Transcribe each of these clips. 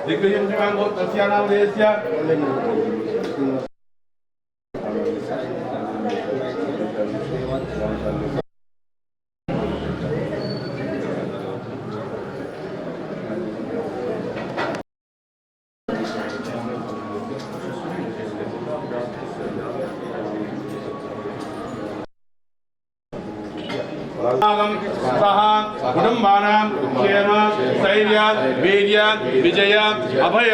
दिग्विजय शिवांगो तस्यानाम देस्या कुटुंबानां क्षेम स्थैर्य वीर्य विजय अभय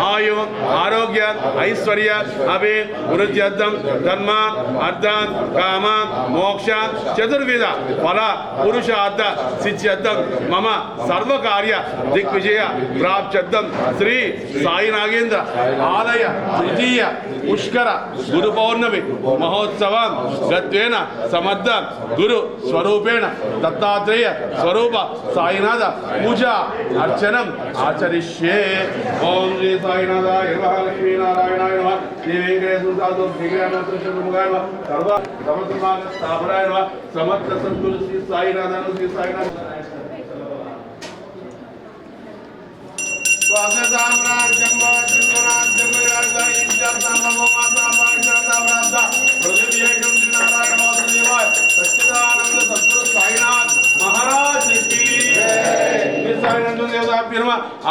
आयु आरोग्य ऐश्वर्य अभि वृद्ध्यर्थं धर्म अर्थ काम मोक्ष चतुर्विध फल पुरुषार्थ सिद्ध्यर्थं मम सर्वकार्य दिग्विजय प्राप्त्यर्थं श्री साई नागेंद्र आलय तृतीय पुष्कर गुरु पौर्णमी महोत्सव गत्वेन समर्थ गुरु स्वरूपेण दत्तात्रेय स्वरूप साईनाथ पूजा अर्चनम आचरिष्ये। ओम श्री साईनाथाय नमः लक्ष्मी नारायणाय नमः श्री वेंकटेश्वर श्रीमुखाय नमः सर्व समर्थमान स्थापनाय नमः समर्थ सद्गुरु श्री साईनाथ श्री साईनाथ स्वागताम्राज्यं वाचिन्द्राज्यं राजायिञ्चं सामभौमासामायिञ्चं पृथिव्येकं नारायण वासुदेवाय सच्चिदानंद सद्गुरु साईनाथ महाराज की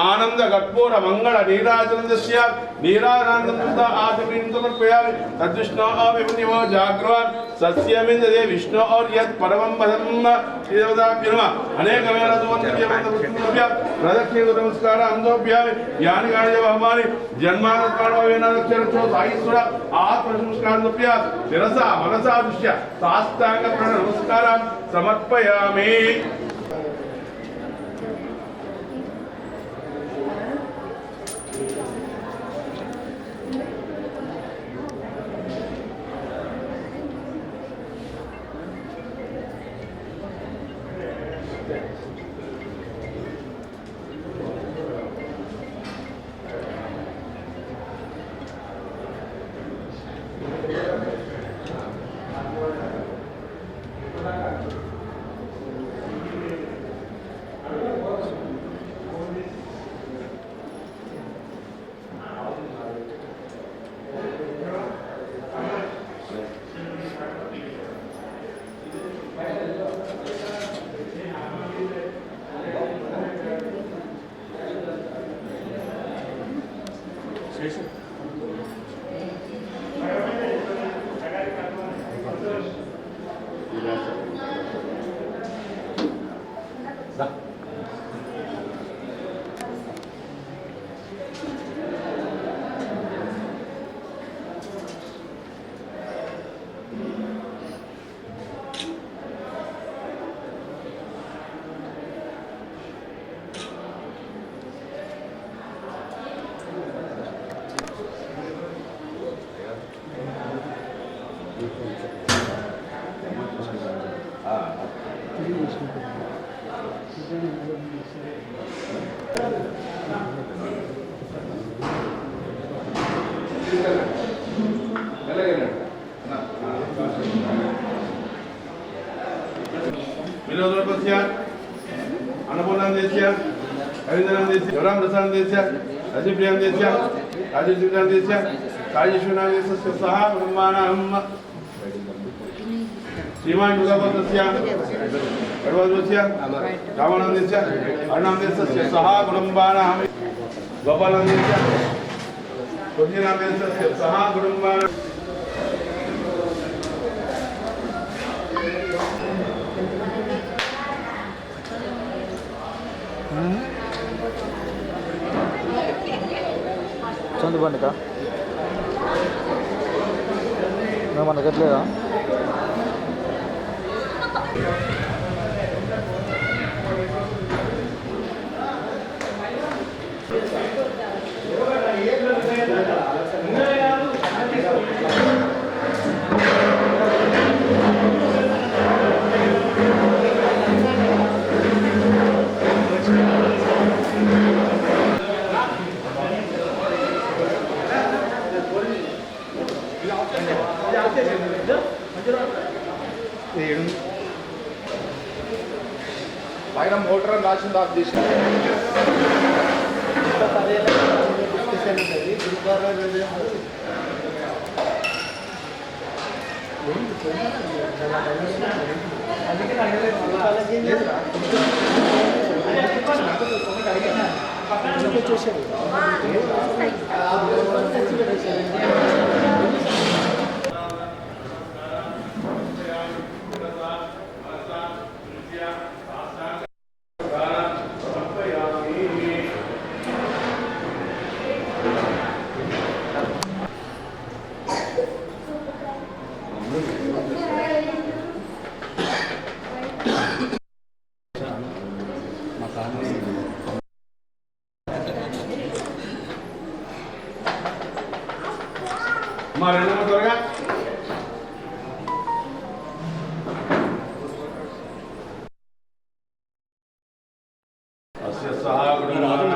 आनंद कर्पूर मंगल नीराजनस्य नीरानंद आत्मीन समर्पयामि तद्विष्णु अभिमन्यो जागृवान् सस्यमिन्दे विष्णु और यत् परमं पदम् देवताभ्यः अनेक वेलद्वन्द्यमन्तभ्यः प्रदक्षिण नमस्कार अंधोभ्यामि यानि गाणि वहमानि जन्मानकाणवेनाक्षरक्षो साईश्वर आत्मनमस्काराभ्यः शिरसा मनसा दृश्य साष्टांग प्रणव नमस्कारान् समर्पयामि। विनोदस्य अन्नपूर्णादेस्य हरिधरादेस्य योराम प्रसादेस्य अजिप्रियादेस्य अजिप्रियादेस्य काजेश्वरादेस्य सह ब्रह्माणां श्रीमान युगपतस्य गणपतस्य रावणादेस्य अर्णादेस्य सह ब्रह्माणां गोपालादेस्य कुंजनादेस्य सह ब्रह्माणां చందు పండుగ మేము మనకట్లేదా పైన మోటార్ రాసింది ఆఫ్ చేసి మా రెండు త్వరగా అస్య సహా గుణమానం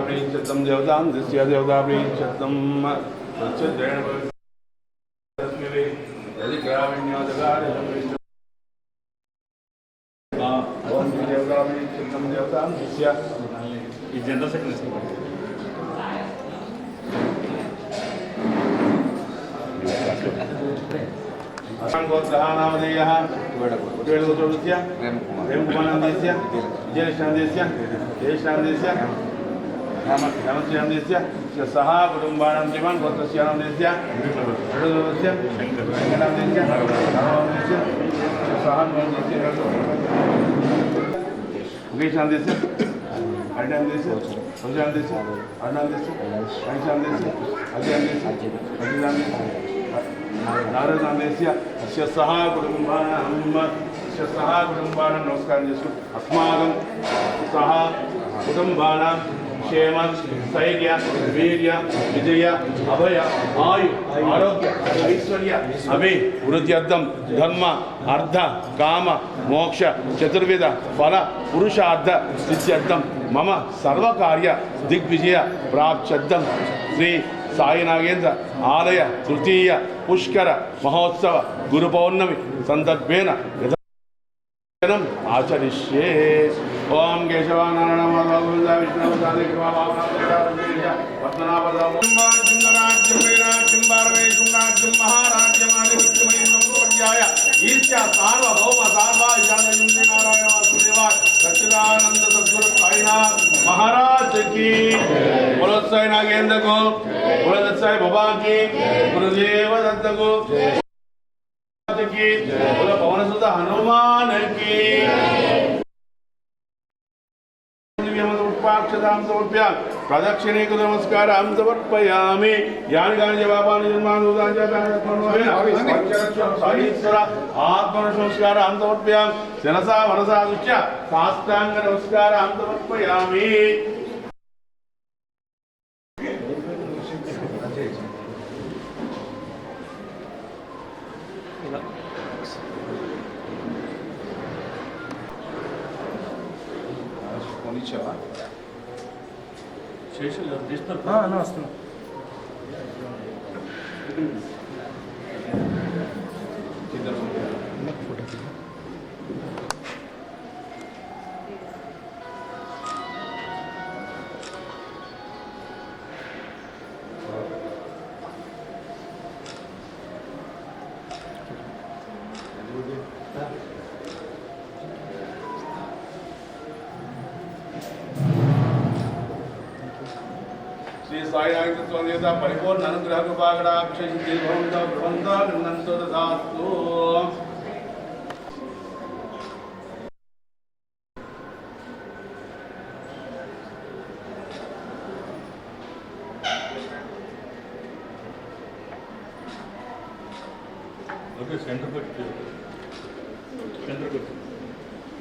ప్రీంచతం దేవతాం దిస్య దేవతా ప్రీంచతం సత్యదేన తస్మిరే యది గ్రామణ్యాదగారం ఓం దేవతా ప్రీంచతం దేవతాం దిస్య ఈ జనరల్ సెక్రటరీ गोत्रहानामधेयः वेणुगोत्रस्य प्रेमकुमारनन्दस्य विजयकृष्णनन्दस्य जयेशनन्दस्य रामस्यानन्दस्य सह कुटुम्बानां श्रीमान् गोत्रस्यानन्दस्य वेणुगोत्रस्य वेङ्कटानन्दस्य रामानन्दस्य सह नन्दस्य मुकेशानन्दस्य हरिनानन्दस्य संजयानन्दस्य अर्णानन्दस्य हरिशानन्दस्य अजयानन्दस्य अजितानन्दस्य नारदानन्दस्य अस्य सह कुटुम्बानां नमस्कारं చేస్తూ अस्माकं सह कुटुम्बानां क्षेम स्थैर्य वीर्य विजय अभय आयु आरोग्य ऐश्वर्य अभिवृद्ध्यर्थं धर्म अर्थ काम मोक्ष चतुर्विध फल पुरुषार्थ सिद्ध्यर्थं मम सर्वकार्य दिग्विजय प्राप्त्यर्थं श्री साई नागेंद्र आलय तृतीय पुष्कर महोत्सव गुरु पौर्णमी संदर्भेन यथार्थम् आचरिष्ये। ओम केशवानारायण माधव गोविंद विष्णु साधे कृपा भावना पद्मनाभदाम राज्यम वैराज्यम भारवेशम राज्यम महाराज्यम आदित्यमयं नमोपर्याय ईश्या सार्वभौम सार्वा ईशानयं नारायण वासुदेवाय सच्चिदानंद सद्गुरु साईनाथ महाराज की बोलो साई नागेंद्र को बोलो साई बाबा की गुरुदेव दत्त को की बोलो पवनसुत हनुमान की पाक्षदां समर्प्य प्रदक्षिणे नमस्कारां समर्पयामि यानि कानि जपानि जन्मानि उदानि च साईश्वर आत्मनमस्कारां समर्पयामि शिरसा मनसा दुच्य साष्टांग नमस्कारां समर्पयामि। కొనిచ్చావా వస్తున్నా శ్రీ సాయి నాయక స్వామి పరిపూర్ణ అనుగ్రహ కృపాకటాక్షింతో దాస్తు సెంటర్ పెట్టి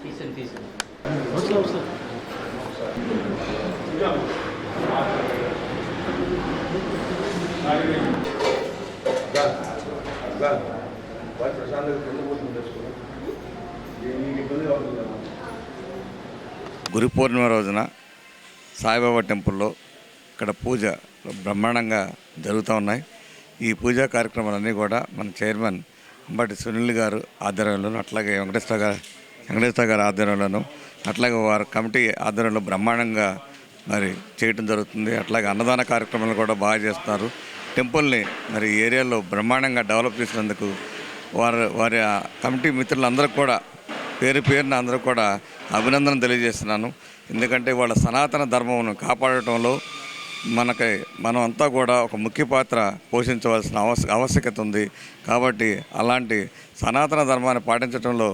తీసండి గురు పౌర్ణిమ రోజున సాయిబాబా టెంపుల్లో ఇక్కడ పూజ బ్రహ్మాండంగా జరుగుతూ ఉన్నాయి. ఈ పూజా కార్యక్రమాలన్నీ కూడా మన చైర్మన్ అంబటి సునీల్ గారు ఆధ్వర్యంలోను, అట్లాగే వెంకటేశ్వర గారి ఆధ్వర్యంలోను, అట్లాగే వారి కమిటీ ఆధ్వర్యంలో బ్రహ్మాండంగా మరి చేయటం జరుగుతుంది. అట్లాగే అన్నదాన కార్యక్రమాలు కూడా బాగా చేస్తున్నారు. టెంపుల్ని మరి ఏరియాలో బ్రహ్మాండంగా డెవలప్ చేసినందుకు వారి కమిటీ మిత్రులందరికీ కూడా పేరు పేరున అందరూ కూడా అభినందన తెలియజేస్తున్నాను. ఎందుకంటే వాళ్ళ సనాతన ధర్మమును కాపాడటంలో మనం అంతా కూడా ఒక ముఖ్య పాత్ర పోషించవలసిన ఆవశ్యకత ఉంది. కాబట్టి అలాంటి సనాతన ధర్మాన్ని పాటించడంలో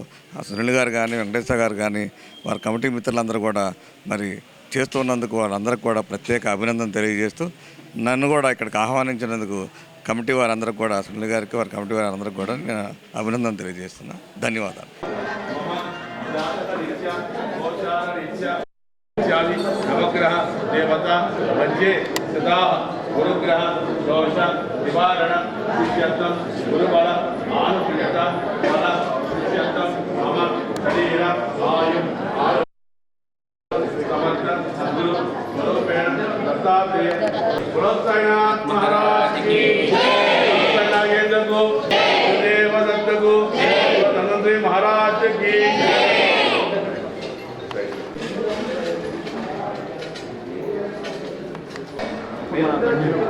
సునీల్ గారు కానీ వెంకటేశ్వర గారు కానీ వారి కమిటీ మిత్రులందరూ కూడా మరి చేస్తున్నందుకు వాళ్ళందరికీ కూడా ప్రత్యేక అభినందన తెలియజేస్తూ నన్ను కూడా ఇక్కడికి ఆహ్వానించినందుకు కమిటీ వారందరికీ కూడా సునీల్ గారికి వారి కమిటీ వారందరికీ కూడా నేను అభినందన తెలియజేస్తున్నాను. ధన్యవాదాలు. నవగ్రహ దేవత మధ్యే సదా గురుగ్రహ దోష నివారణ శిష్యత్వం గురుబల ఆనుప్రియత బల శిష్యత్వం మమ శరీర ఆయు సమర్థ సద్గురు స్వరూపేణ దత్తాత్రేయ పురోత్సాహనాథ్ మహారాజ్ కి జై నాగేంద్రకు దేవదత్తకు ధన్వంతరి మహారాజ్ కి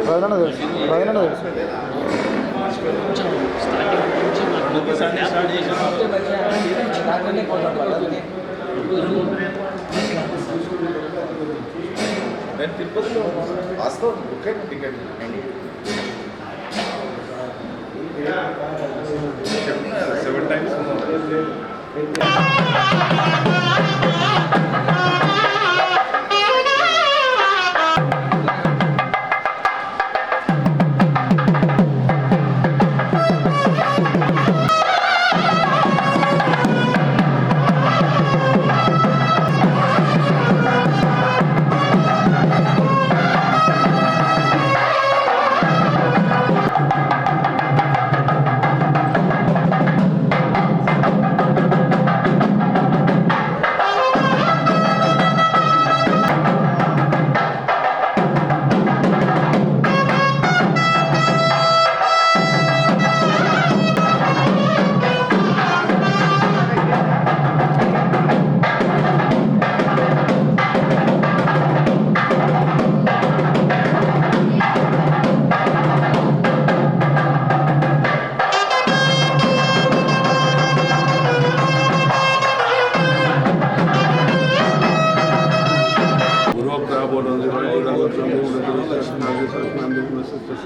ప్రధాన తెలుసు తిరుపతిలో వాస్తవం టికెట్ 7 times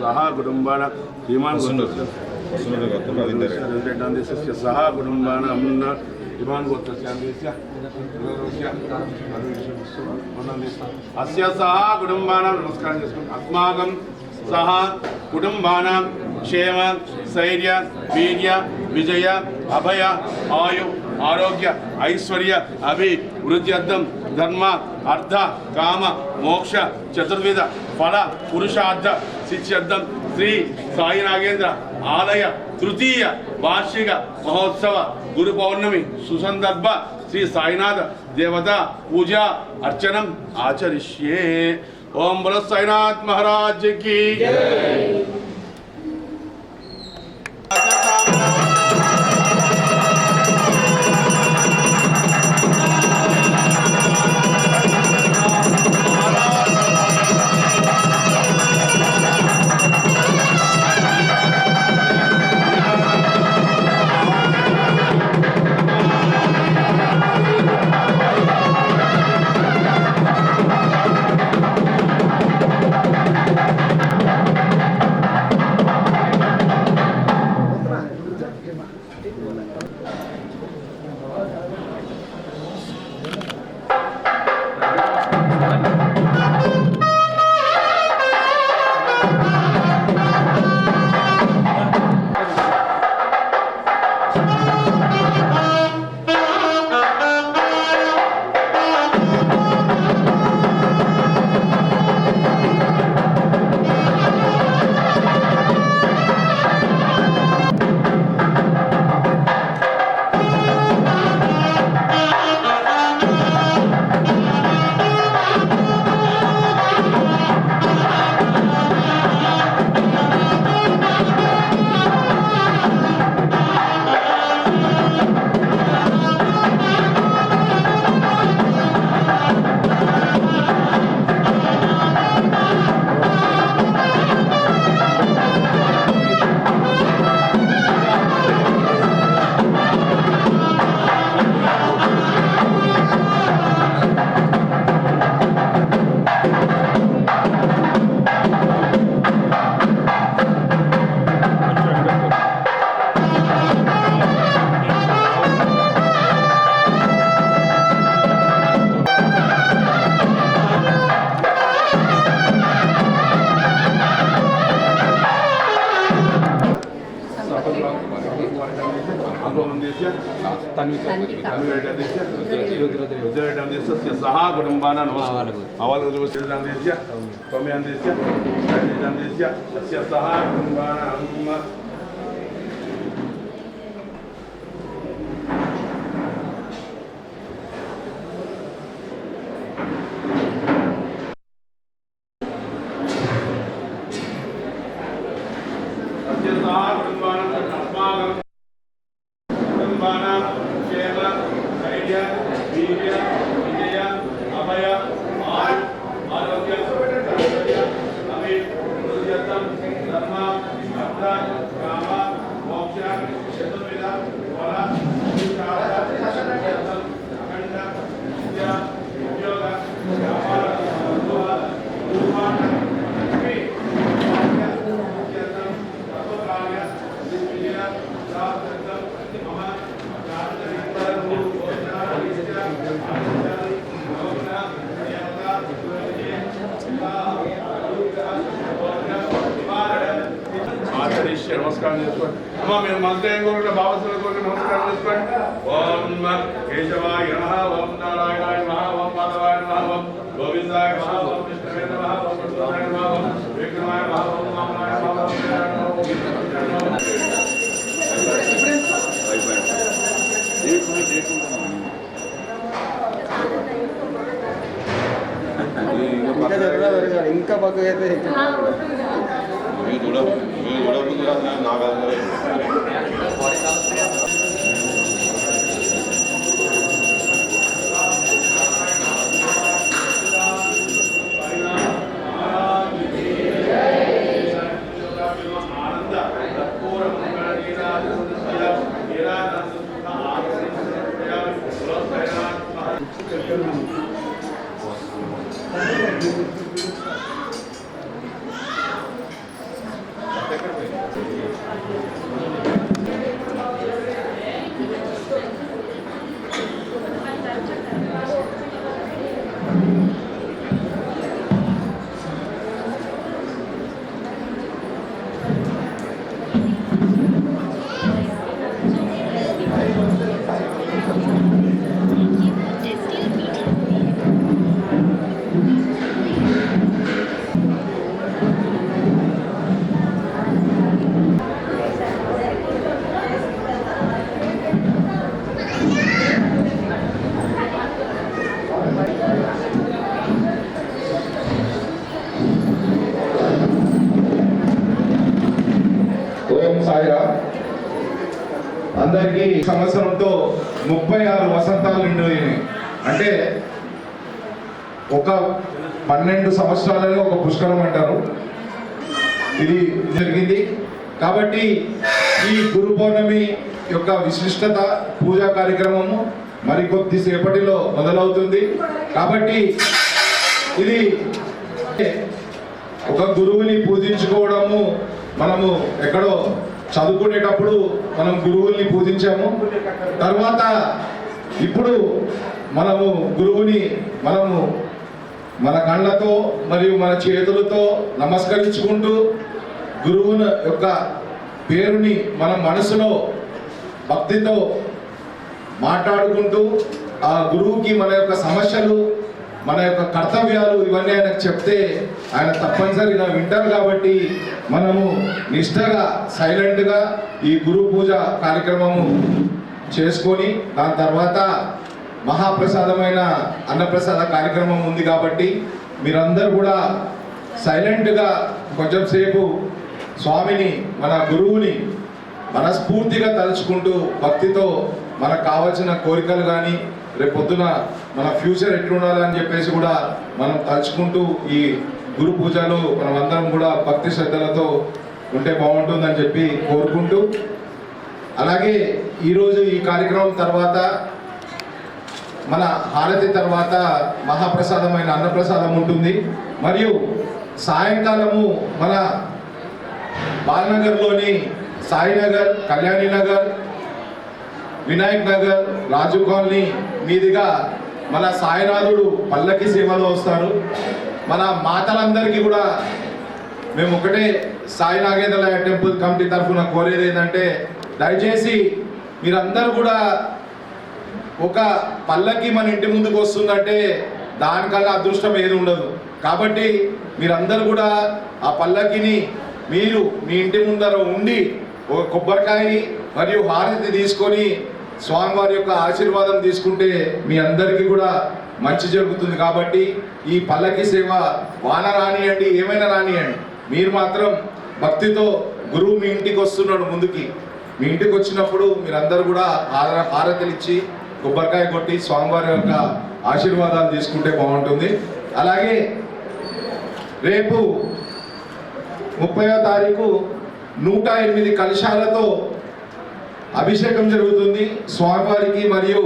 सहा कुटुंबाना श्रीमान सहा कुटुंबाना अमुन्ना श्रीमान अस्य सहा कुटुंबाना नमस्कार अस्माकं सह कुटुंबानां क्षेम स्थैर्य वीर्य विजय अभय आयु आरोग्य ऐश्वर्य अभिवृद्ध्यर्थं धर्म अर्थ काम मोक्ष चतुर्विध फल पुरुषार्थ सिद्ध्यर्थं శ్రీ సాయి నాగేంద్ర ఆలయ తృతీయ వార్షిక మహోత్సవ గురు పౌర్ణమి సుసందర్భ శ్రీ సాయినాథ దేవత పూజా అర్చనం ఆచరిష్యే. ఓం బలో సాయినాథ్ మహారాజ్ కి सहा कुटुंबाना सहा कुटुंबाना नमस्कार मैं मंत्र बाबा नमस्कार ओम केशवाय नमः ओम नारायणाय नमः ओम माधवाय नमः ओम गोविंदाय नमः ओम विष्णुवे नमः ओम प्रसन्नाय नमः ओम विक्रमाय नमः ओम वामनाय नमः ओम ఇంకా బాగా అయితే Still meeting. అందరికీ సంవత్సరంతో 36 వసంతాలు నిండినాయి. అంటే ఒక 12 సంవత్సరాలని ఒక పుష్కరం అంటారు. ఇది జరిగింది కాబట్టి ఈ గురు పౌర్ణమి యొక్క విశిష్టత పూజా కార్యక్రమము మరికొద్ది సేపటిలో మొదలవుతుంది. కాబట్టి ఇది ఒక గురువుని పూజించుకోవడము, మనము ఎక్కడో చదువుకునేటప్పుడు మనం గురువుల్ని పూజించాము. తర్వాత ఇప్పుడు మనము గురువుని మన కళ్ళతో మరియు మన చేతులతో నమస్కరించుకుంటూ గురువుని యొక్క పేరుని మన మనసులో భక్తితో మాట్లాడుకుంటూ ఆ గురువుకి మన యొక్క సమస్యలు, మన యొక్క కర్తవ్యాలు ఇవన్నీ ఆయనకు చెప్తే ఆయన తప్పనిసరిగా వింటారు. కాబట్టి మనము నిష్ఠగా సైలెంట్గా ఈ గురు పూజ కార్యక్రమము చేసుకొని దాని తర్వాత మహాప్రసాదమైన అన్నప్రసాద కార్యక్రమం ఉంది. కాబట్టి మీరందరూ కూడా సైలెంట్గా కొంచెం సేపు స్వామిని, మన గురువుని మనస్ఫూర్తిగా తలుచుకుంటూ భక్తితో మనకు కావాల్సిన కోరికలు కానీ రేపు పొద్దున మన ఫ్యూచర్ ఎట్లుండాలని చెప్పేసి కూడా మనం తలుచుకుంటూ ఈ గురు పూజలో మనం అందరం కూడా భక్తి శ్రద్ధలతో ఉంటే బాగుంటుందని చెప్పి కోరుకుంటూ, అలాగే ఈరోజు ఈ కార్యక్రమం తర్వాత మన హారతి తర్వాత మహాప్రసాదమైన అన్నప్రసాదం ఉంటుంది. మరియు సాయంకాలము మన బాలనగర్లోని సాయినగర్, కళ్యాణి నగర్, వినాయక్ నగర్, రాజు కాలనీ మీదుగా మన సాయినాథుడు పల్లకి సేవలో వస్తారు. మన మాతలందరికీ కూడా మేము ఒకటే సాయి నాగేంద్ర టెంపుల్ కమిటీ తరఫున కోరేది ఏంటంటే, దయచేసి మీరందరూ కూడా ఒక పల్లకి మన ఇంటి ముందుకు వస్తుందంటే దానికన్నా అదృష్టం ఏది ఉండదు. కాబట్టి మీరందరూ కూడా ఆ పల్లకిని మీరు మీ ఇంటి ముందర ఉండి ఒక కొబ్బరికాయ మరియు హారతి తీసుకొని స్వామివారి యొక్క ఆశీర్వాదం తీసుకుంటే మీ అందరికీ కూడా మంచి జరుగుతుంది. కాబట్టి ఈ పల్లకి సేవ వాన రానియండి, ఏమైనా రానియండి, మీరు మాత్రం భక్తితో గురువు మీ ఇంటికి వస్తున్నాడు ముందుకి, మీ ఇంటికి వచ్చినప్పుడు మీరందరూ కూడా హారతులు ఇచ్చి కొబ్బరికాయ కొట్టి స్వామివారి యొక్క ఆశీర్వాదాలు తీసుకుంటే బాగుంటుంది. అలాగే రేపు 30వ తారీఖు 108 కలశాలతో అభిషేకం జరుగుతుంది స్వామివారికి. మరియు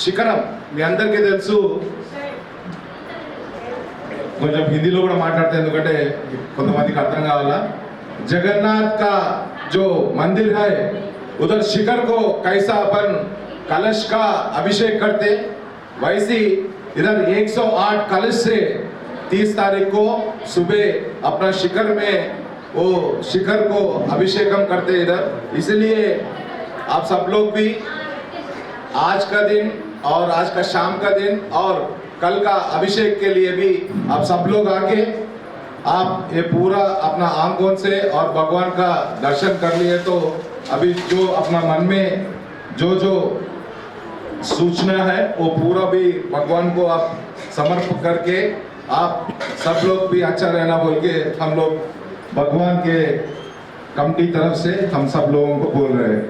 శిఖరం మీ అందరికీ తెలుసు, కొంచెం హిందీలో కూడా మాట్లాడితే ఎందుకంటే కొంతమందికి అర్థం కావాలా. జగన్నాథ్ కా जो मंदिर है उधर शिखर को कैसा अपन कलश का अभिषेक करते, वैसे इधर 108 कलश से 30 तारीख को सुबह अपना शिखर में वो शिखर को अभिषेकम करते इधर. इसलिए आप सब लोग भी आज का दिन और आज का शाम का दिन और कल का अभिषेक के लिए भी आप सब लोग आके आप ये पूरा अपना आंखों से और भगवान का दर्शन कर लिए. तो अभी जो अपना मन में जो सूचना है वो पूरा भी भगवान को आप समर्पित करके आप सब लोग भी अच्छा रहना बोल के हम लोग भगवान के कमिटी तरफ से हम सब लोगों को बोल रहे हैं.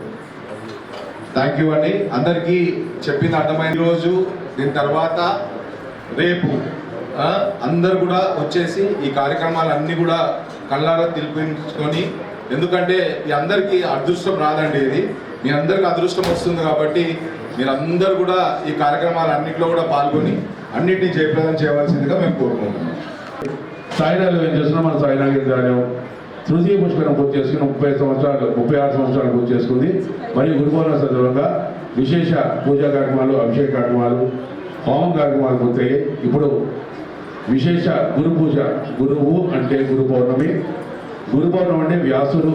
థ్యాంక్ యూ అండి. అందరికీ చెప్పింది అర్థమైన రోజు దీని తర్వాత రేపు అందరు కూడా వచ్చేసి ఈ కార్యక్రమాలన్నీ కూడా కళ్ళారా తిలిపించుకొని, ఎందుకంటే మీ అందరికీ అదృష్టం రాదండి, ఇది మీ అందరికి అదృష్టం వస్తుంది. కాబట్టి మీరందరూ కూడా ఈ కార్యక్రమాలన్నింటిలో కూడా పాల్గొని అన్నింటినీ జయప్రదం చేయవలసిందిగా మేము కోరుకుంటున్నాం. సాయినాథ్ ఏం చేస్తున్నాం, మన సాయినాథ్ తృతీయ పుష్కరం పూర్తి చేసుకుని 36 సంవత్సరాలు పూర్తి చేసుకుంది. మరియు గురుపౌర్ణమి సందర్భంగా విశేష పూజా కార్యక్రమాలు, అభిషేక కార్యక్రమాలు, హోమం కార్యక్రమాలు పూర్తయ్యాయి. ఇప్పుడు విశేష గురు పూజ. గురువు అంటే గురు పౌర్ణమి. గురు పౌర్ణమి అంటే వ్యాసుడు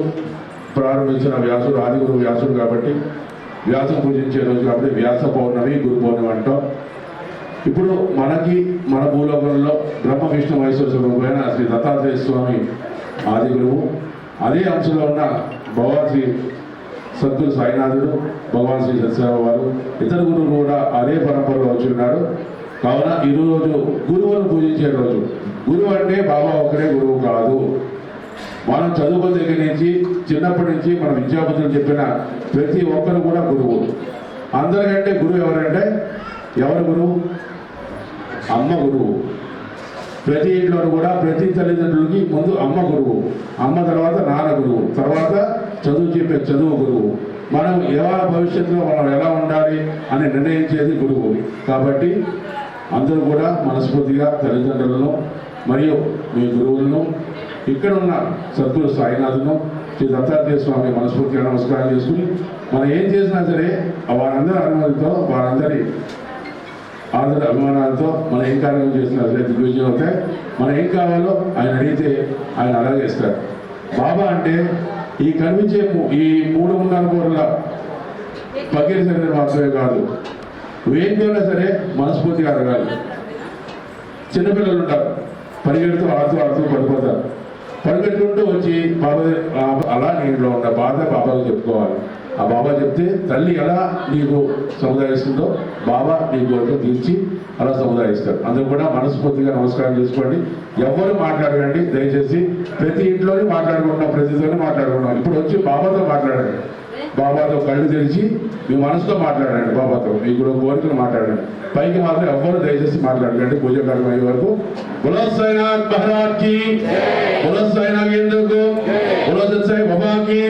ప్రారంభించిన, వ్యాసుడు ఆది గురువు వ్యాసుడు కాబట్టి వ్యాసం పూజించే రోజు కాబట్టి వ్యాస పౌర్ణమి, గురు పౌర్ణమి అంటాం. ఇప్పుడు మనకి మన భూలోకంలో బ్రహ్మ విష్ణు మహేశ్వర స్వరూపమైన శ్రీ దత్తాత్రేయ స్వామి ఆది గురువు. అదే అంశంలో ఉన్న భగవాన్ శ్రీ సద్గురు సాయినాథుడు, భగవాన్ శ్రీ సత్యసాయి వారు, ఇతర గురువులు కూడా అదే పరంపరలో వచ్చి ఉన్నారు. కావున ఈరోజు గురువును పూజించే రోజు. గురువు అంటే బాబా ఒకరే గురువు కాదు. మనం చదువుకున్న దగ్గర నుంచి చిన్నప్పటి నుంచి మన విద్యాపతులు చెప్పిన ప్రతి ఒక్కరు కూడా గురువు. అందరికంటే గురువు ఎవరంటే ఎవరు గురువు? అమ్మ గురువు. ప్రతి ఇంట్లో కూడా ప్రతి తల్లిదండ్రులకి ముందు అమ్మ గురువు, అమ్మ తర్వాత నాన్న గురువు, తర్వాత చదువు చెప్పే చదువు గురువు. మనం ఎలా భవిష్యత్తులో మనం ఎలా ఉండాలి అని నిర్ణయించేది గురువు. కాబట్టి అందరూ కూడా మనస్ఫూర్తిగా తల్లిదండ్రులను మరియు మీ గురువులను, ఇక్కడ ఉన్న సద్గురు సాయినాథును, శ్రీ దత్తాత్రేయ స్వామి మనస్ఫూర్తిగా నమస్కారం చేసుకుని మనం ఏం చేసినా సరే వారందరి అనుమతితో, వారందరి ఆదర అభిమానాలతో మనం ఏం కార్యక్రమం చేసినా సరే దిగ్విజయం అవుతాయి. మనం ఏం కావాలో ఆయన అడిగితే ఆయన అలాగే ఇస్తారు. బాబా అంటే ఈ కనిపించే ఈ 3.5 కోట్ల పకీర్ శరీరం మాత్రమే కాదు, వేదికైనా సరే మనస్ఫూర్తిగా అడగాలి. చిన్నపిల్లలు ఉంటారు, పరిగెడుతూ ఆడుతూ పడిపోతారు. పరిగెట్టుకుంటూ వచ్చి బాబా అలా నీలో ఉన్న బాధ బాబాకు చెప్పుకోవాలి. ఆ బాబా చెప్తే తల్లి ఎలా నీకు సముదాయిస్తుందో బాబా నీ కోరిక తీర్చి అలా సముదాయిస్తారు. అందుకు కూడా మనస్ఫూర్తిగా నమస్కారం చేసుకోండి. ఎవరు మాట్లాడకండి దయచేసి. ప్రతి ఇంట్లోనే మాట్లాడుకుంటున్నాం, ప్రతితోనే మాట్లాడుకుంటున్నాం. ఇప్పుడు వచ్చి బాబాతో మాట్లాడండి. బాబాతో కళ్ళు తెరిచి మీ మనసుతో మాట్లాడండి. బాబాతో మీకు కోరికలు మాట్లాడండి. పైకి మాత్రం ఎవ్వరు దయచేసి మాట్లాడకండి. పూజ కార్యక్రమం అయ్యే వరకు. బోలో సాయినాథ్ మహారాజ్ కి, బోలో సాయి నాగేంద్రకు, బోలో సత్సాయి బాబాకి,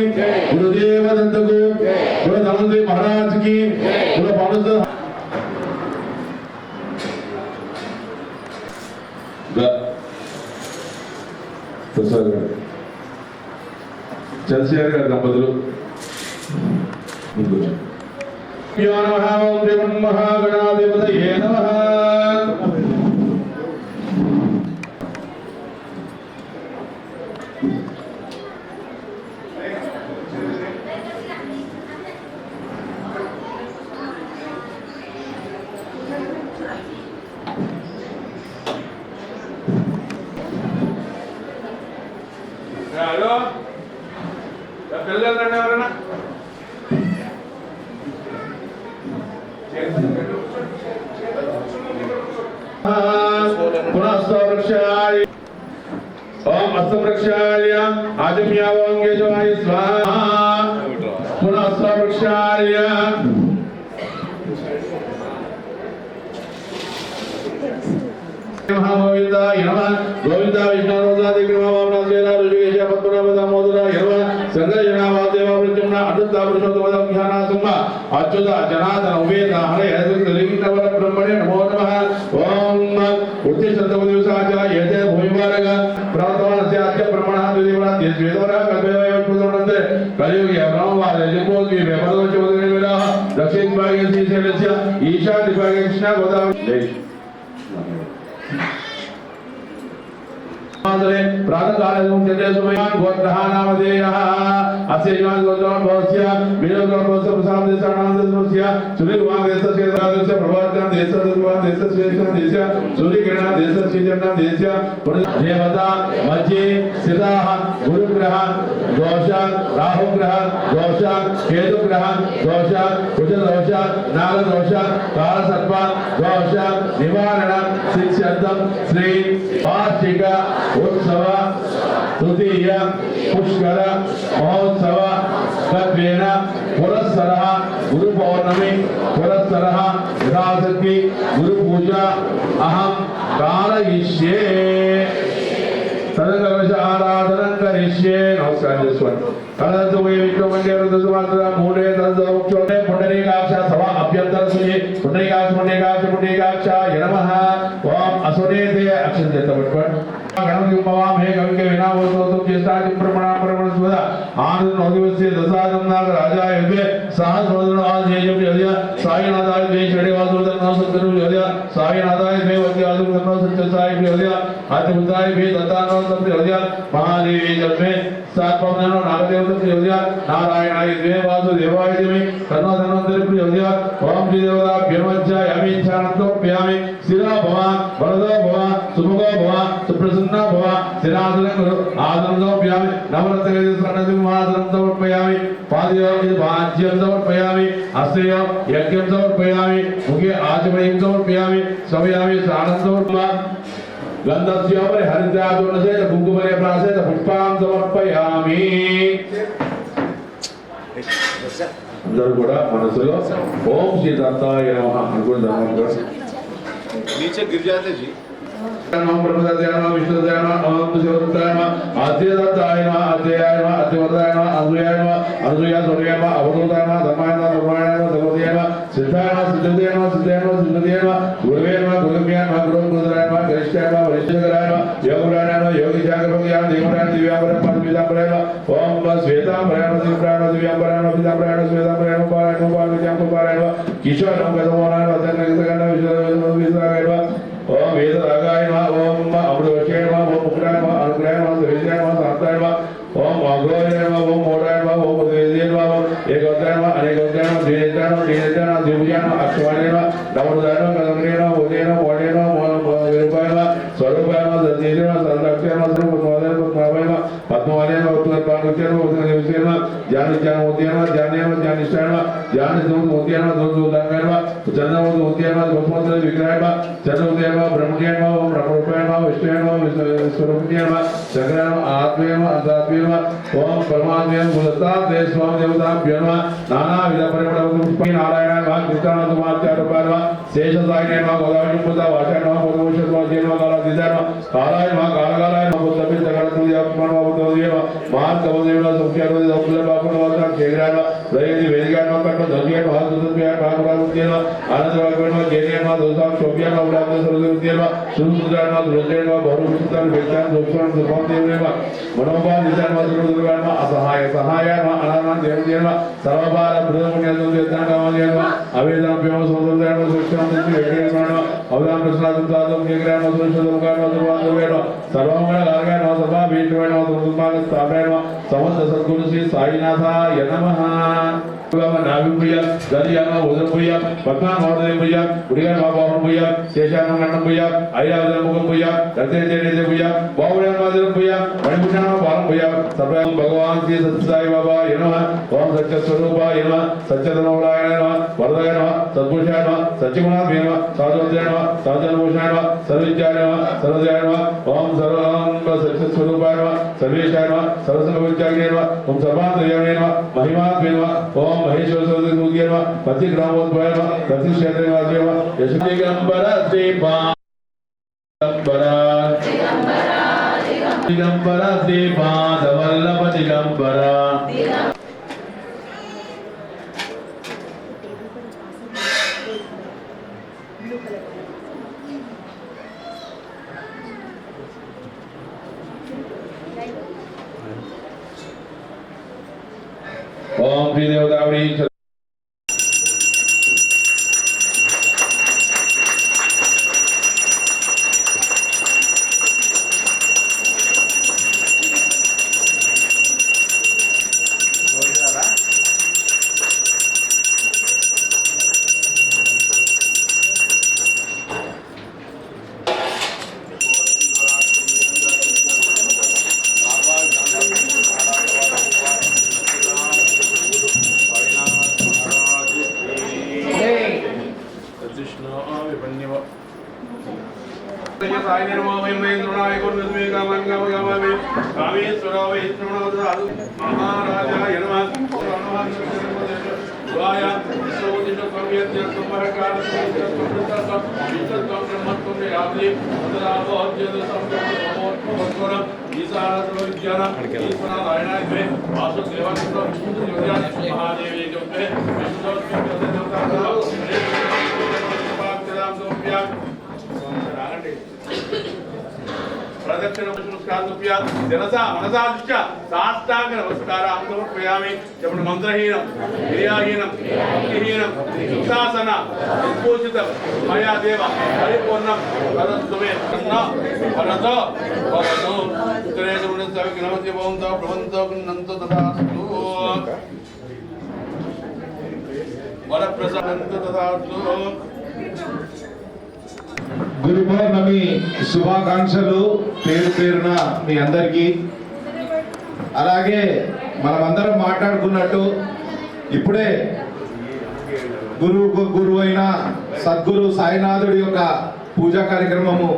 గురుదేవ దత్తకు, బోలో ధనంజయ మహారాజ్ కి, బోలో పవన్ ప్రసాద్ గారు, చంద్రశేఖర్ గారి దంపతులు మహాగణాధిపతయే నమః. హలో, పిల్లలు రండి ఎవరన్నా. పునః ఓం అస్తవృక్షాయ ఆజమ్యావంగేజవాయ స్వాహా. పునః మహాగోవిందాయ నమః. గోవింద విష్ణురోదాది గ్రహవామనాథేన ఋషికేశ పద్మనాభ దామోదరాయ నమః. సంగజన వాదేవ ప్రత్యుమ్న అడుత పురుషోత్తమ ధ్యానాసమ్మ అచ్యుత జనార్దన ఉవేద హరే హరికృష్ణ బ్రహ్మణే నమో నమః. ఓం ఉత్తిష్టతమదివసాచ ఏతే భూమివారగ ప్రవర్తమానస్య అత్య బ్రహ్మణ దేవరా దేవేదవరా కల్పేవయ పురుషోత్తమ కలియుగే బ్రహ్మవాద జంబోద్వి వేపదోచోదనే విరాహ దక్షిణ భాగే శ్రీశైలస్య ఈశాన్య భాగే కృష్ణ గోదావరి. प्रातःकाले गोत्रहानामधेयः अस्य गोत्रोद्भवस्य वीरगोत्रोस्य प्रसादेशानान्दस्य सुनिर्वादेशस्य प्रभातं देशस्य सूर्यकिरण देशस्य देवता मध्ये स्थिताः गुरुग्रह दोष राहुग्रह दोष केतुग्रह दोष कुजदोष नागदोष कालसर्प दोष निवारण शिष्यर्थं श्री वार्षिक उत्सव तृतीय पुष्कर महोत्सव तद्वेन पुरस्सरः गुरु पौर्णमी पुरस्सरः यथाशक्ति गुरु पूजा अहं कारयिष्ये. तदंगवश आराधनं करिष्ये. नमस्कार చేసుకోండి. तदन्तु वे विष्णुमंडे रुद्रसुमात्र मूले तदोक्षोटे पुंडरीकाक्ष सभा अभ्यंतर सुये पुंडरीकाक्ष नमः. ओम असुरेते अक्षंते तवट्पट गणपति उपवाम हे कविके विना वस्तुतम ज्येष्ठादि प्रमाण स्वदा आनंद नवदिवस्य दशादम नाग राजा युगे सहस्रवदन आजेयम यदि साईनाथाय द्वे षडेवासुरन सत्तरु यदि साईनाथाय द्वे वद्यासुरन सत्य साई यदि अद्भुताय द्वे दत्तानो सत्य यदि महादेवी जन्मे सात्पवनो नागदेवतस्य यदि नारायणाय द्वे वासुदेवाय देवी तन्नो धन्वन्तरि यदि ओम श्री देवताभ्यमज्जा यामीच्छानतो प्यामि शिरा भव वरदो भव सुमुखो भव सुप्रसन्ना भव शिरासनं गुरु आसनं प्यामि नवरत्ने स्वर्णसिंहासनं समर्पयामि पादयो भाज्यं समर्पयामि हस्तयो यज्ञं समर्पयामि मुखे आचमनीं समर्पयामि समयामि स्नानं समर्पयामि గంధస్యోపరి హరిద్రాచూర్ణసేన కుంకుమలే ప్రాసేన పుష్పాం సమర్పయామి. అందరూ కూడా మనసులో ఓం శ్రీ దత్తాయ నమః అనుకుందాం. नीचे गिर जाते जी. नमः ब्रह्मदत्ताय नमः विष्णुदत्ताय नमः ओम शिवदत्ताय नमः आद्यदत्ताय नमः अद्वैताय नमः अद्वैताय नमः अद्वैताय नमः अद्वैताय नमः अवधूताय नमः धर्माय नमः धर्माय नमः धर्मदेय नमः सिद्धाय नमः सिद्धदेय नमः सिद्धाय नमः सिद्धदेय नमः गुरुवे नमः गुरुभ्याय नमः गुरुगुरुदाय नमः गरिष्ठाय नमः वरिष्ठकराय नमः योगराय नमः योगीजागरभ्याय देवराय दिव्यांबराय पद्मपीतांबराय नमः ओम श्वेतांबराय नमः दिव्यांबराय नमः दिव्यांबराय नमः पीतांबराय नमः श्वेतांबराय नमः पाराय नमः पार्वतीयांबराय नमः किशोर नमः गतमोहनाय नमः अत्यंतगतगण विश्वविश्वाय नमः ओम वेदरागाय नमः ओम अमृतवर्षाय नमः ओम मुकुटाय नमः अनुग्रहाय नमः सविताय नमः शांताय नमः ओम अग्रहाय नमः ओम मोडाय नमः ओम वेदाय नमः एकवत्राय नमः अनेकवत्राय नमः द्विनेत्राय नमः त्रिनेत्राय नमः द्विभुजाय नमः अक्षवाय नमः नवोदयाय नमः कदम्बराय नमः उदयाय नमः मोडाय नमः विरूपाय नमः स्वरूपाय नमः सद्देय नमः सर्वाक्षराय नमः सर्वपद्माय नमः पद्माय नमः पद्मवाय नमः उत्तरपादुक्याय नमः उत्तरदेवस्याय नमः ज्ञानज्ञानमूर्तये नमः ज्ञानेय ज्ञानिष्ठाय नमः ज्ञानज्ञानमूर्तये नमः ज्ञानज्ञानमूर्तये नमः चन्द्रमूर्तये नमः भस्मोत्तरे विग्रहाय नमः चन्द्रमूर्तये नमः ब्रह्मज्ञाय नमः ओम ब्रह्मरूपाय नमः विष्णुये नमः विश्वरूपाय नमः शंकराय नमः आत्माय नमः अंतरात्माय नमः ओम परमात्माय गुणतात्मय स्वामी देवताभ्यो नमः नानाविध परिमलपुष्पै नारायणाय नमः कृष्णानन्दमाचार्याय नमः शेषसायिने नमः गोदावरी पुता वाचाय नमः गोदवंशत्वाय नमः कालादिदाय नमः कालाय नमः कालकालाय नमः बुद्धपि जगन्नाथात्मन बुद्धदेव महात्मदेव सौख्यादेव बापुनवादाय शेखराय नमः दयेति वेदिकाय नमः कर्म ध्वजाय नमः सुतत्याय भागवताय नमः आनंदवाय नमः जयनाय नमः दोसां शोभ्याय नमः उदात्त सरस्वती नमः सुरुद्राय नमः दुर्जय नमः बहुरूपिताय वेदाय दोषां सुभादेव नमः मनोभाव निधाय नमः सुरुद्राय नमः असहाय सहाय नमः अनानां देवदेव नमः सर्वभार ब्रह्मण्यं वेदांगाय नमः अवेदाभ्यो सोदराय नमः सुक्षां वेदाय नमः अवदां प्रसादं साधं जयग्राय नमः सुरक्षितं कार्य नमः सर्वमंगल कार्याय नमः सर्वा भेटवाय नमः दुर्गमाग स्थापनाय नमः समस्त सद्गुरु श्री साईनाथाय नमः नाभिभूय दर्यान उदरभूय पद्मान महोदयभूय उडियान महाभूय शेषान गणभूय ऐरावतमुखभूय रतेजयभूय बाहुळ्यमादरभूय मणिभूषण बालभूय सर्वं भगवान श्री सत्साई बाबा नमः ओम सत्यस्वरूपाय नमः सत्यधर्मवराय नमः वरदाय नमः सद्गुणाय नमः सच्चिगुणाभ्ये नमः साधुवद्याय नमः साधनभूषणाय नमः सर्वविद्याय नमः सर्वदयाय नमः ओम सर्वं सत्यस्वरूपाय नमः सर्वेशाय नमः सर्वसंगविद्याय नमः ओम सर्वान्तर्यामिने नमः महिमाभ्ये नमः ओम महेश्वर सरस्वती नमः पतिग्रामोद्भवाय नमः प्रतिक्षेत्रनिवासाय नमः यशदिगंबर दिगंबर श्रीपाद वल्लभ दिगंबर ओम श्री देवतावरी प्रदक्षिण जनसा मनसा दृष्ट्या साष्टांग नमस्कारां समर्पयामि जपन मंत्रहीनं क्रियाहीनं भक्तिहीनं सुशासन पूजितं मया देव परिपूर्णं तदस्तु मे न भरत भवतु उत्तरे गुणस्य विघ्नमस्य भवन्तः भवन्तः गृह्णन्तु तथास्तु वरप्रसादन्तु तथास्तु గురు పౌర్ణమి శుభాకాంక్షలు పేరు పేరున మీ అందరికీ. అలాగే మనమందరం మాట్లాడుకున్నట్టు ఇప్పుడే గురువు అయిన సద్గురు సాయినాథుడి యొక్క పూజా కార్యక్రమము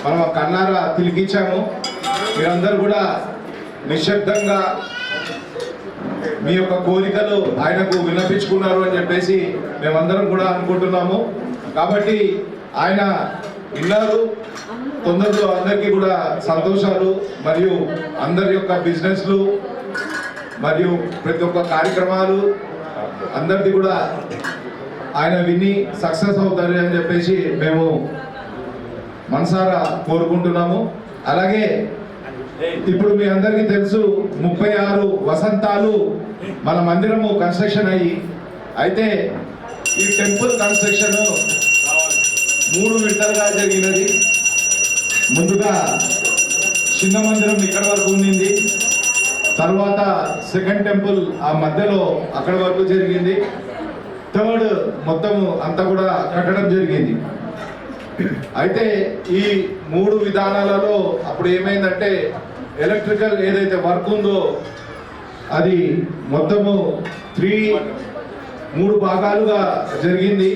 మనం కన్నారా తిలిగించాము. మీరందరూ కూడా నిశ్శబ్దంగా మీ యొక్క కోరికలు ఆయనకు విన్నపించుకున్నారు అని చెప్పేసి మేమందరం కూడా అనుకుంటున్నాము. కాబట్టి ఆయన విన్నారు. తొందరలో అందరికీ కూడా సంతోషాలు మరియు అందరి యొక్క బిజినెస్లు మరియు ప్రతి ఒక్క కార్యక్రమాలు అందరిది కూడా ఆయన విని సక్సెస్ అవుతారు అని చెప్పేసి మేము మనసారా కోరుకుంటున్నాము. అలాగే ఇప్పుడు మీ అందరికీ తెలుసు 36 వసంతాలు మన మందిరము కన్స్ట్రక్షన్ అయ్యి, అయితే ఈ టెంపుల్ కన్స్ట్రక్షన్ 3 విడతలుగా జరిగినది. ముందుగా చిన్న మందిరం ఇక్కడ వరకు ఉండింది, తర్వాత సెకండ్ టెంపుల్ ఆ మధ్యలో అక్కడ వరకు జరిగింది, థర్డ్ మొత్తం అంతా కూడా కట్టడం జరిగింది. అయితే ఈ 3 విధానాలలో అప్పుడు ఏమైందంటే ఎలక్ట్రికల్ ఏదైతే వర్క్ ఉందో అది మొత్తము 3 భాగాలుగా జరిగింది.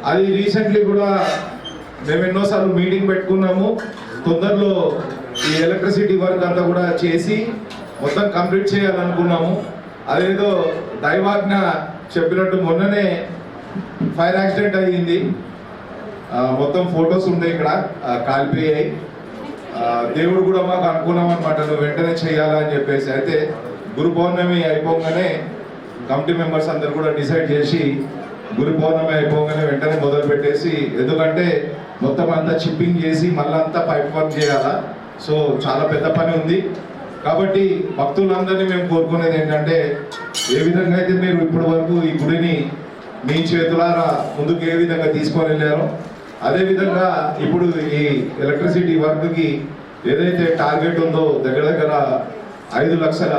అది రీసెంట్లీ కూడా మేము ఎన్నోసార్లు మీటింగ్ పెట్టుకున్నాము. తొందరలో ఈ ఎలక్ట్రిసిటీ వర్క్ అంతా కూడా చేసి మొత్తం కంప్లీట్ చేయాలనుకున్నాము. అదేదో దైవాజ్ఞ చెప్పినట్టు మొన్ననే ఫైర్ యాక్సిడెంట్ అయ్యింది. మొత్తం ఫొటోస్ ఉండే ఇక్కడ కాలిపోయాయి. దేవుడు కూడా మాకు అనుకున్నాం అనమాట, నువ్వు వెంటనే చేయాలని చెప్పేసి. అయితే గురు పౌర్ణమి అయిపోగానే కమిటీ మెంబర్స్ అందరు కూడా డిసైడ్ చేసి గురు పౌర్ణమి అయిపోగానే వెంటనే మొదలు పెట్టేసి, ఎందుకంటే మొత్తం అంతా చిప్పింగ్ చేసి మళ్ళీ అంతా పైప్ వర్క్ చేయాలా. సో చాలా పెద్ద పని ఉంది. కాబట్టి భక్తులందరినీ మేము కోరుకునేది ఏంటంటే, ఏ విధంగా అయితే మీరు ఇప్పటి వరకు ఈ గుడిని మీ చేతులారా ముందుకు ఏ విధంగా తీసుకొని వెళ్ళారో, అదేవిధంగా ఇప్పుడు ఈ ఎలక్ట్రిసిటీ వర్క్కి ఏదైతే టార్గెట్ ఉందో దగ్గర 5 లక్షల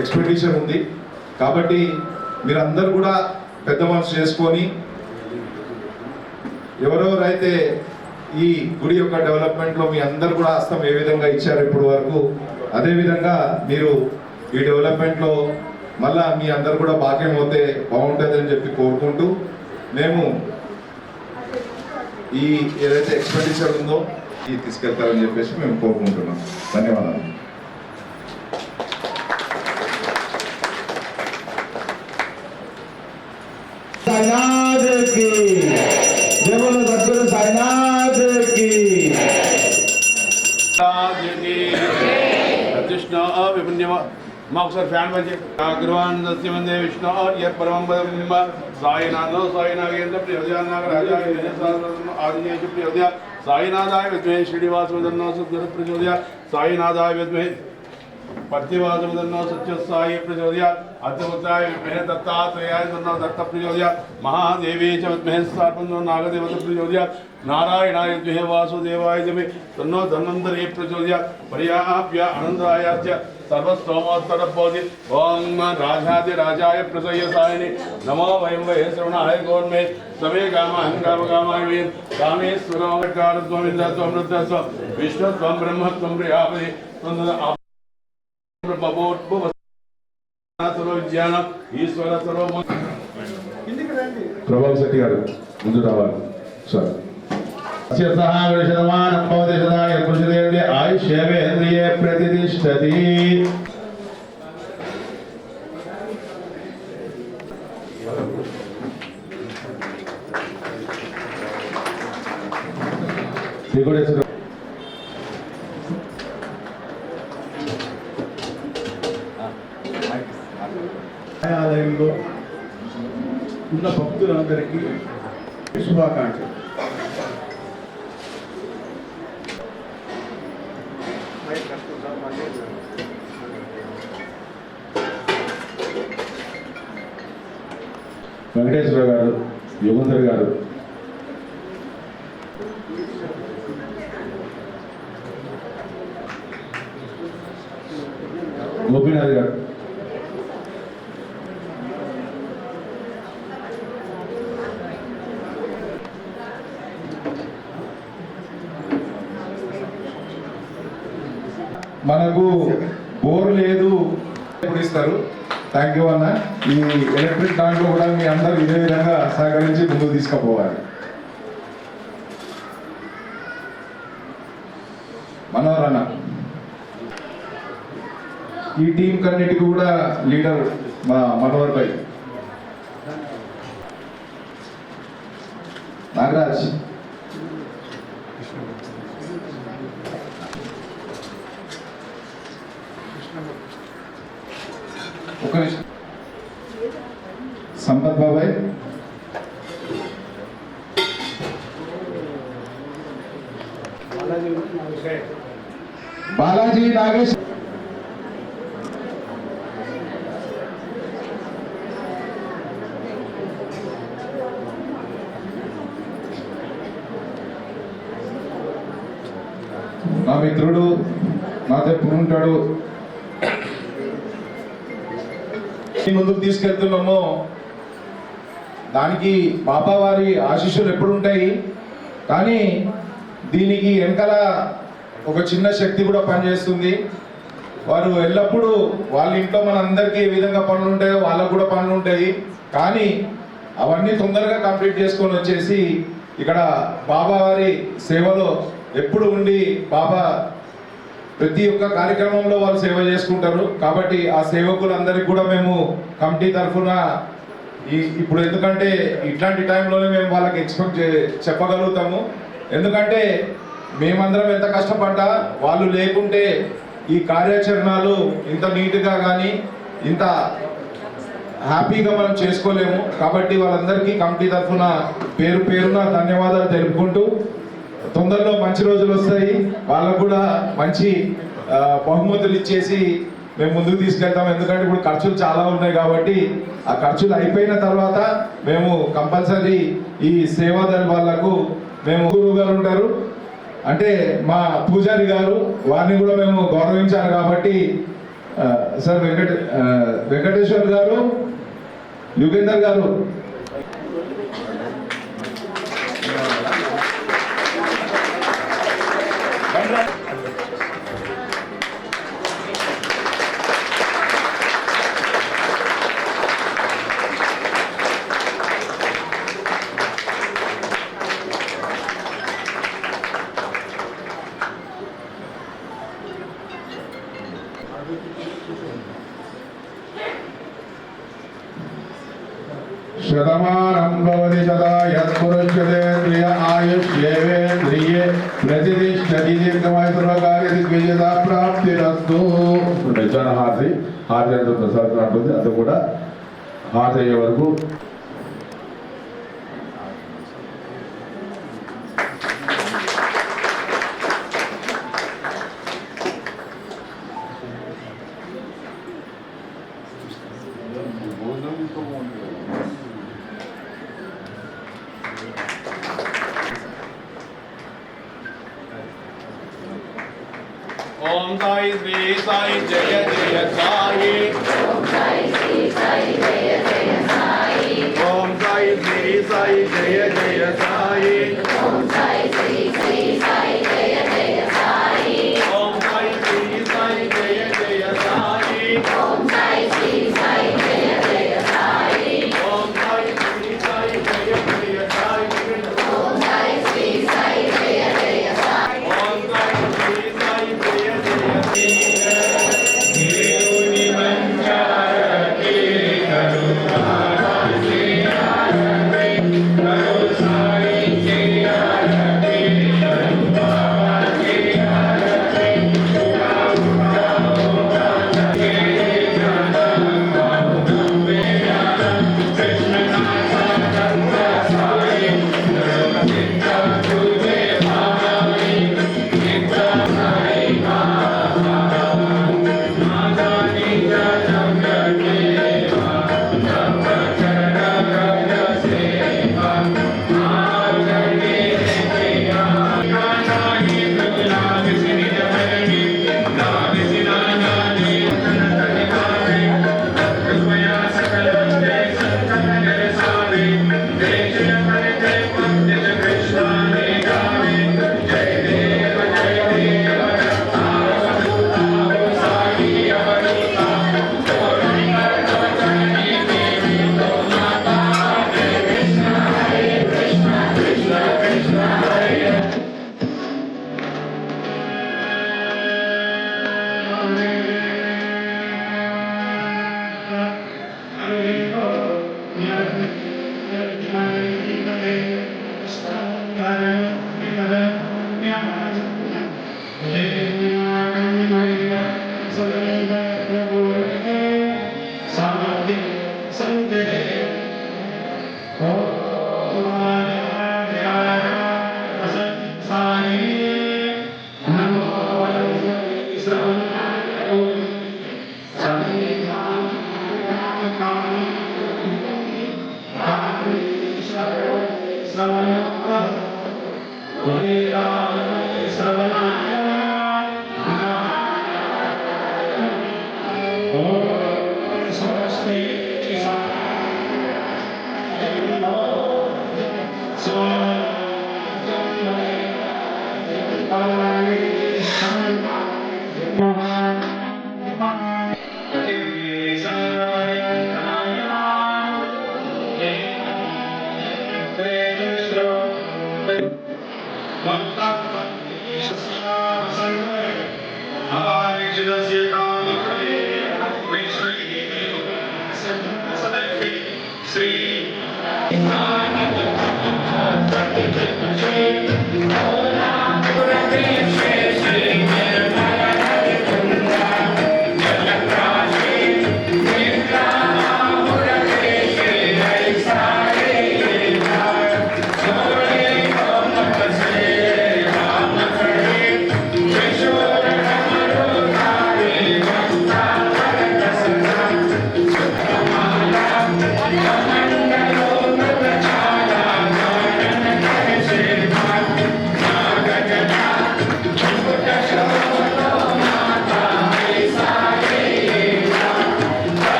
ఎక్స్పెండిచర్ ఉంది. కాబట్టి మీరందరూ కూడా పెద్ద మనసు చేసుకొని ఎవరెవరైతే ఈ గుడి యొక్క డెవలప్మెంట్లో మీ అందరు కూడా హస్తం ఏ విధంగా ఇచ్చారు ఇప్పటి వరకు, అదేవిధంగా మీరు ఈ డెవలప్మెంట్లో మళ్ళా మీ అందరు కూడా భాగ్యం అవుతే బాగుంటుంది అని చెప్పి కోరుకుంటూ, మేము ఈ ఏదైతే ఎక్స్పెండిచర్ ఉందో ఇది తీసుకెళ్తారని చెప్పేసి మేము కోరుకుంటున్నాం. ధన్యవాదాలు. साईनाथ की जय बोलो सद्गुरु साईनाथ की। प्रतिष्ठा विपुण्यम माक्सर फैन बजे अग्रवान दस्य वंदे विष्णु और ये परम ब्रह्म साईनाथ साईनागेंद्र प्रियोदया नागराजाय आदिनेश प्रियोदया साईनाथाय विद्महे श्रीनिवास वदन्नो सद्गुरु प्रचोदया साईनाथाय विद्महे पत्तिवाद वदन्नो सत्य साई प्रचोदया अद्भुताय विद्महे दत्तात्रेयाय वदन्नो दत्त प्रचोदया महादेवी च विद्महे सार्वन्नो नागदेवत प्रचोदया नारायणाय विद्महे वासुदेवाय धीमहि तन्नो धन्वन्तरी प्रचोदया पर्याप्य आनन्दाय सर्वस्तोमोत्तरभवति ओम राजाधिराजाय प्रसयसायिने नमो वयं वै श्रवणाय गौर्मे समे कामान् कामकामाय कामेश्वरो वैकारत्वमिन्द्रत्वमृतस्व विष्णुत्वं ब्रह्मत्वं प्रियापति सर्वविज्ञानं ईश्वर सर्व ప్రభావ్ శెట్టి గారు ముందు రావాలి సార్. శతమానం భవతి శతాయ పురుషేంద్రియ ఆయుష్యేంద్రియే ప్రతిష్టతి. ఆలయంలో ఉన్న భక్తులందరికీ శుభాకాంక్షలు. వెంకటేశ్వర గారు, యుగంధర్ గారు, గోపీనాథ్ గారు, మనకు బోర్ లేదు ఇప్పుడు ఇస్తారు. థ్యాంక్ యూ అన్న. ఈ ఎలక్ట్రిక్ దాంట్లో కూడా మీ అందరూ ఇదే విధంగా సహకరించి ముందుకు తీసుకుపోవాలి. మనోహర్ అన్న. ఈ టీం కన్నిటికి కూడా లీడర్ మా మనోహర్ భాయ్. నాగరాజ్, ఒక నిమిషం. సంపత్ బాబాయ్, బాలాజీ నాగేష్, నా మిత్రుడు నాతో ఎప్పుడు ఉంటాడు. ముందుకు తీసుకెళ్తున్నామో దానికి బాబా వారి ఆశీస్సులు ఎప్పుడు ఉంటాయి, కానీ దీనికి వెనకాల ఒక చిన్న శక్తి కూడా పనిచేస్తుంది. వారు ఎల్లప్పుడూ వాళ్ళ ఇంట్లో మన అందరికీ ఏ విధంగా పనులు ఉంటాయో వాళ్ళకు కూడా పనులు ఉంటాయి, కానీ అవన్నీ తొందరగా కంప్లీట్ చేసుకొని వచ్చేసి ఇక్కడ బాబా వారి సేవలో ఎప్పుడు ఉండి బాబా ప్రతి ఒక్క కార్యక్రమంలో వాళ్ళు సేవ చేసుకుంటారు. కాబట్టి ఆ సేవకులందరికీ కూడా మేము కమిటీ తరఫున ఇప్పుడు ఎందుకంటే ఇట్లాంటి టైంలోనే మేము వాళ్ళకి ఎక్స్పెక్ట్ చెప్పగలుగుతాము. ఎందుకంటే మేమందరం ఎంత కష్టపడ్డా వాళ్ళు లేకుంటే ఈ కార్యాచరణలు ఇంత నీట్గా కానీ ఇంత హ్యాపీగా మనం చేసుకోలేము. కాబట్టి వాళ్ళందరికీ కమిటీ తరఫున పేరు పేరున ధన్యవాదాలు తెలుపుకుంటూ, తొందరలో మంచి రోజులు వస్తాయి, వాళ్ళకు కూడా మంచి బహుమతులు ఇచ్చేసి మేము ముందుకు తీసుకెళ్తాం. ఎందుకంటే ఇప్పుడు ఖర్చులు చాలా ఉన్నాయి కాబట్టి ఆ ఖర్చులు అయిపోయిన తర్వాత మేము కంపల్సరీ ఈ సేవాదళ వాళ్ళకు మేము గురువు గారు ఉంటారు అంటే మా పూజారి గారు, వారిని కూడా మేము గౌరవించాలి. కాబట్టి సార్ వెంకటేశ్వర్ గారు, యుగేందర్ గారు, శతమానం భవతి శతా యత్పురుష్యేంద్రియ ఆయుష్యేంద్రియే ప్రతిష్టతి దీర్ఘమాయ సర్వకార్య దిగ్విజయ ప్రాప్తిరస్తు. నిజాన హారతి హారతి ప్రసాదం అంటుంది, అది కూడా హారతి అయ్యే వరకు ओम साई श्री साई जय जय साई, ओम साई श्री साई जय जय साई, ओम साई श्री साई जय जय साई, ओम साई श्री साई जय जय साई, ओम साई श्री साई जय जय साई, ओम साई श्री साई जय जय साई, ओम साई श्री साई जय जय साई, ओम साई श्री साई जय जय साई, ओम साई श्री साई जय దేవుని మంచారకి కరుణా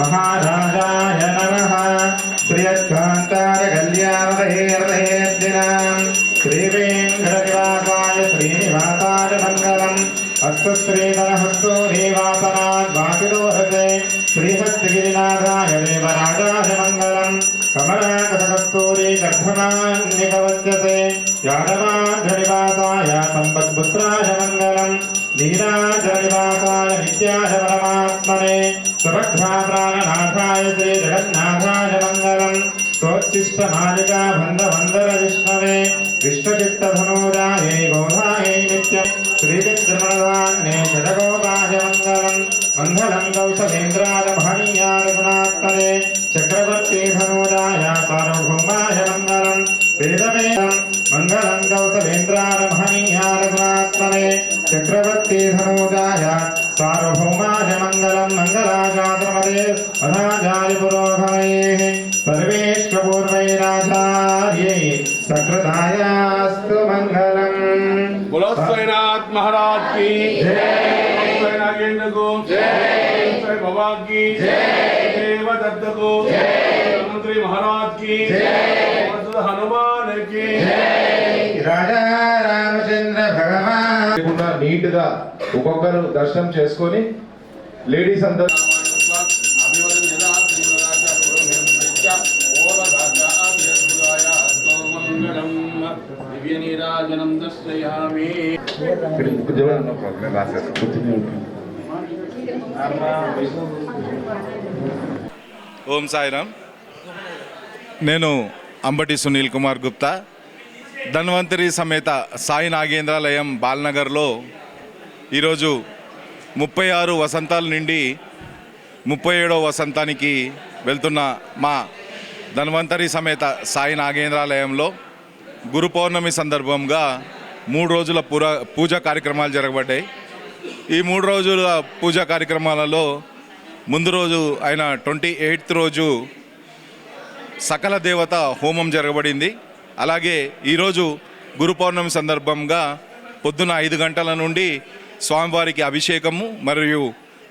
महाराजाय नमः। श्रियकान्ताय कल्याणदहेर्दहेर्दिनाम् श्रीवेङ्कटनिवासाय श्रीनिवासाय मङ्गलम्। हस्तश्रीधरहस्तो देवासनात् वासिदोहते श्रीहस्तिगिरिनाथाय देवराजाय मङ्गलम्। कमलाकटकस्तूरी गर्भमान्निकवच्यते यादवाधनिवासाय सम्पत्पुत्राय मङ्गलम्। नीराजनिवासाय नित्याय परमात्मने सुभद्राप्राणनाथाय श्रीजगन्नाथाय मङ्गलम्। सोच्छिष्टमालिका बन्धवन्दरविष्णवे विष्णुचित्तधनुरायै गोधायै नित्यं श्रीचन्द्रमणधान्ये षडगोपाय मङ्गलम्। मङ्गलं कौशलेन्द्राय महनीयाय गुणात्मने चक्रवर्ती धनुराय सार्वभौमाय मङ्गलम्। वेदवेदं मङ्गलं कौशलेन्द्राय महनीयाय गुणात्मने चक्रवर्ती धनुराय सार्वभौमाय मङ्गलं। मङ्गलाचात्रमदे अनाचार्य पुरोगमैः सर्वेष्वपूर्वैराचार्यै सकृतायास्तु मङ्गलम्। बोलो साईनाथ महाराज की जय, साई नागेंद्र को जय, साई बाबा की जय, देवदत्त को जय, मंत्री महाराज की जय, हनुमान की जय। राजा रामचंद्र भगवान నీట్ గా ఒక్కొక్కరు దర్శనం చేసుకొని లేడీస్ అందరూ ఓం సాయిరామ్. నేను అంబటి సునీల్ కుమార్ గుప్తా, ధన్వంతరి సమేత సాయి నాగేంద్రాలయం బాలనగర్లో ఈరోజు 36 వసంతాల నుండి 37వ వసంతానికి వెళ్తున్న మా ధన్వంతరి సమేత సాయి నాగేంద్రాలయంలో గురు పౌర్ణమి సందర్భంగా 3 రోజుల పూజా కార్యక్రమాలు జరగబడ్డాయి. ఈ 3 రోజుల పూజా కార్యక్రమాలలో ముందు రోజు అయిన 28th రోజు సకల దేవత హోమం జరగబడింది. అలాగే ఈరోజు గురు పౌర్ణమి సందర్భంగా పొద్దున 5 గంటల నుండి స్వామివారికి అభిషేకము మరియు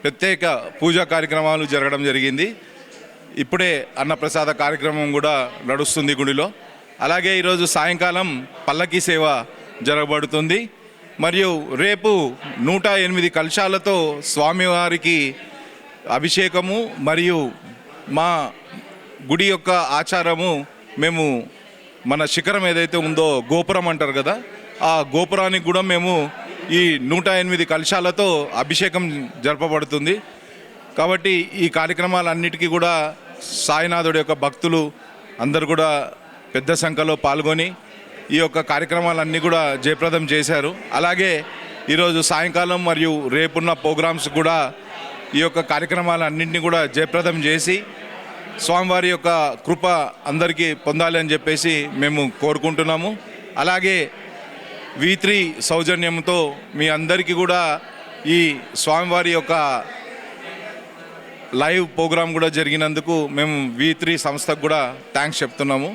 ప్రత్యేక పూజా కార్యక్రమాలు జరగడం జరిగింది. ఇప్పుడే అన్నప్రసాద కార్యక్రమం కూడా నడుస్తుంది గుడిలో. అలాగే ఈరోజు సాయంకాలం పల్లకీ సేవ జరగబడుతుంది. మరియు రేపు 108 కలశాలతో స్వామివారికి అభిషేకము మరియు మా గుడి యొక్క ఆచారము మేము మన శిఖరం ఏదైతే ఉందో గోపురం అంటారు కదా, ఆ గోపురానికి కూడా మేము ఈ 108 కలశాలతో అభిషేకం జరపబడుతుంది. కాబట్టి ఈ కార్యక్రమాలన్నిటికీ కూడా సాయినాథుడి యొక్క భక్తులు అందరూ కూడా పెద్ద సంఖ్యలో పాల్గొని ఈ యొక్క కార్యక్రమాలన్నీ కూడా జయప్రదం చేశారు. అలాగే ఈరోజు సాయంకాలం మరియు రేపున్న ప్రోగ్రామ్స్ కూడా ఈ యొక్క కార్యక్రమాలన్నింటినీ కూడా జయప్రదం చేసి స్వామివారి యొక్క కృప అందరికీ పొందాలి అని చెప్పేసి మేము కోరుకుంటున్నాము. అలాగే V3 సౌజన్యంతో మీ అందరికీ కూడా ఈ స్వామివారి యొక్క లైవ్ ప్రోగ్రాం కూడా జరిగినందుకు మేము V3 సంస్థకు కూడా థ్యాంక్స్ చెప్తున్నాము.